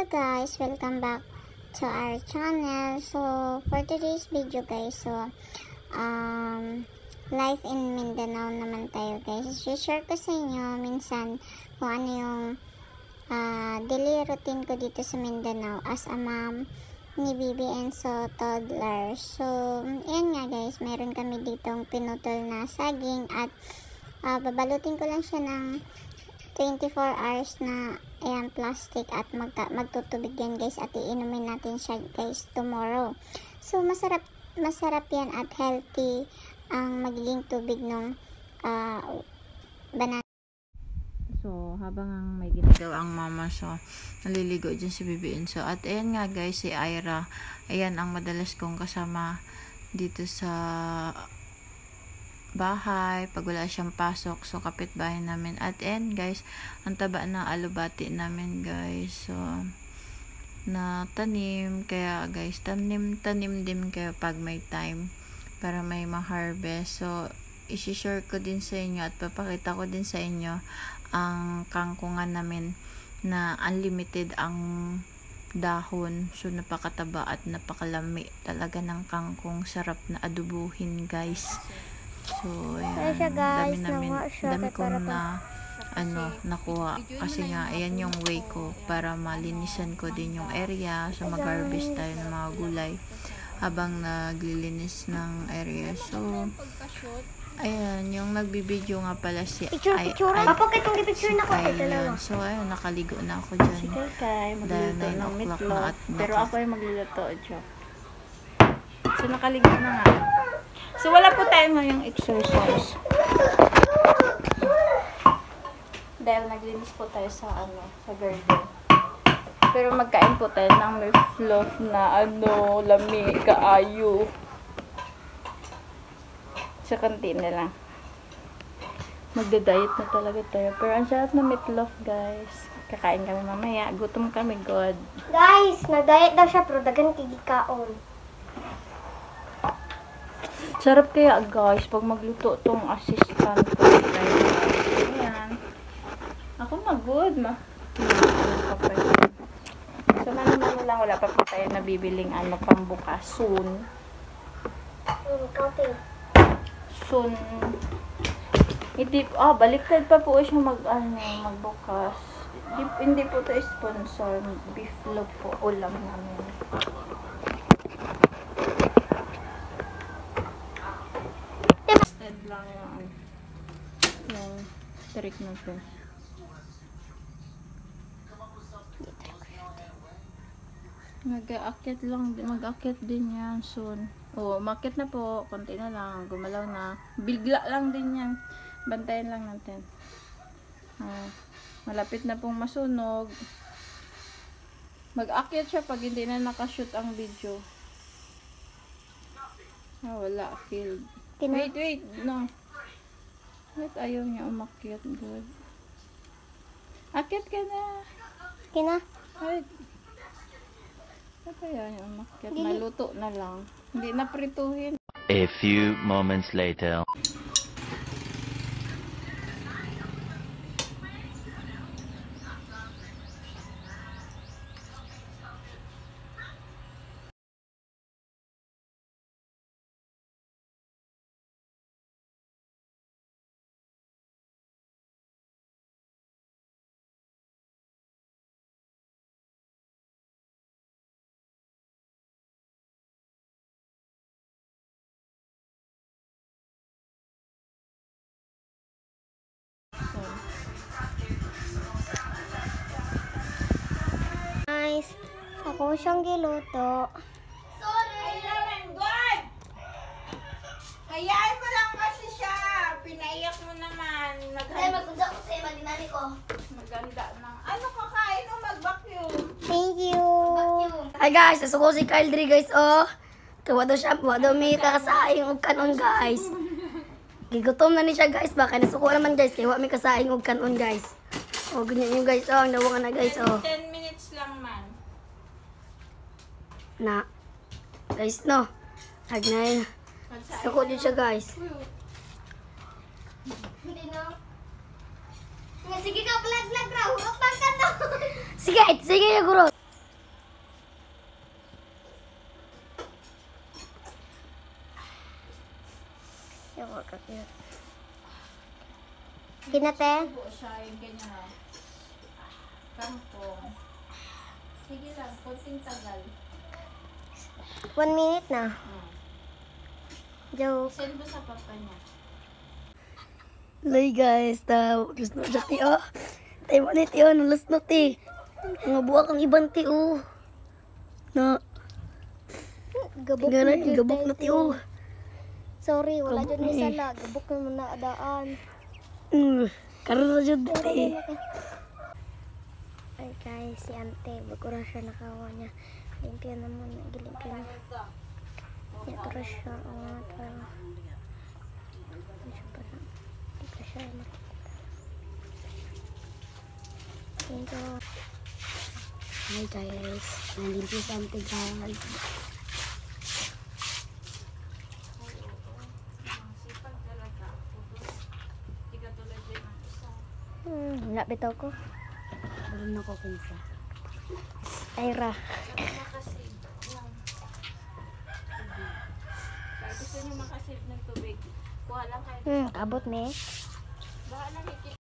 Hello guys, welcome back to our channel. So for today's video guys, life in Mindanao naman tayo guys. I-share ko sa inyo minsan kung ano yung daily routine ko dito sa Mindanao as a mom ni Bibi and so toddler. So ayan nga guys, meron kami ditong pinutol na saging at babalutin ko lang siya ng 24 hours na ayan, plastic at magtutubig yan guys at iinumin natin siya guys tomorrow. So masarap yan at healthy ang magiging tubig ng banana. So habang may ginagawa ang mama, so naliligo dyan si Bibi Enzo. At ayan nga guys, si Ira, ayan ang madalas kong kasama dito sa bahay pag wala siyang pasok. So kapitbahay namin. At ayan guys, ang taba ng alubati namin guys. So na tanim, kaya guys tanim din kayo pag may time para may ma-harvest. So i-share ko din sa inyo at papakita ko din sa inyo ang kangkungan namin na unlimited ang dahon. So napakataba at napakalami talaga ng kangkong, sarap na adubuhin guys. So ayan, dami kong nakuha kasi nga ayan yung way ko para malinisan ko din yung area. So mag-harvest tayo ng mga gulay habang naglilinis ng area. So ayan, yung nagbibideo nga pala si Papa, kitong i-picture na ko yun. So ayun, nakaligo na ako dyan dahil 9 o'clock na at pero ako ay magluluto, joke. So nakaligo na nga. So wala po tayo ngayong exercise dahil naglinis po tayo sa sa garden. Pero magkain po tayo ng may fluff na lami, kaayo. Sa kantina lang. Magda-diet na talaga tayo. Pero ang sarap na meatloaf, guys. Kakain kami mamaya. Gutom kami, God. Guys, na-diet daw siya pero dagan kigikaon. Sarap kaya, guys, pag magluto tong assistant ko. Ayan. Ako good, So, naman lang, wala pa po tayo nabibiling pambukas. Soon. Soon. Baliktad pa po siya magbukas. Hindi po tayo sponsor. Beef loaf po ulam namin. Instead lang yung trick natin. Mag-aakyat din yan soon. Umakyat na po. Konti na lang. Gumalaw na. Bigla lang din yan. Bantayan lang natin. Malapit na pong masunog. Mag-aakyat siya pag hindi na nakashoot ang video. Wala. Field. Wait. No. Wait, ayaw niya umakyat. Good. Akyat ka na. Kina? Wait. Kaya niya umakyat. Maluto na lang. Hindi na prituhin. A few moments later. Guys, ako siyang giluto. Sorry! God! Hayaan mo lang kasi siya. Pinaiyak mo naman. Maganda ko sa'yo, malinari ko. Maganda na. Ano kakain o mag-vacuum? Thank you. Hi guys, nasuko si Kyle Dre guys, Kawa daw may kasaing og kanon guys. Gigutom na ni siya guys, baka nasuko naman guys, kaya wa may kasaing og kanon guys. Ganyan yung guys, ang nawa na guys, 10 minutes lang man. Na. Guys, no. Agnayin. Suko din siya guys. Hindi no. Sige ka, vlog raw. Upang ka to. Sige, guro. Kinate? Buo siya, yung ganyan ha. Kangkong. Sige lang, konting tagal. 1 minute na. Joke. Send mo sa papa niya. Lay guys, lusno siya ti oh. Tayo mo ni ti oh, nalusno ti. Mga buwak ang ibang ti oh. Na, Gabok gabok na ti oh. Sorry, wala Gabok dyan na yung eh. sala. Gabok na muna adaan. Karoon na dyan ti. Ay guys, si ante, bago siya nakawa niya. Limpyan na muna, gilimpyan na. Ito ra siya, para. Hindi pa siya makikita. Ito. Hi guys, nalimpyo sa ante guys. Wala bitaw ko. Karoon na ko kinsa. Ayra. Gusto niyo makasave ng tubig. Kuha lang kayo. Abot ni. Baka nakikita.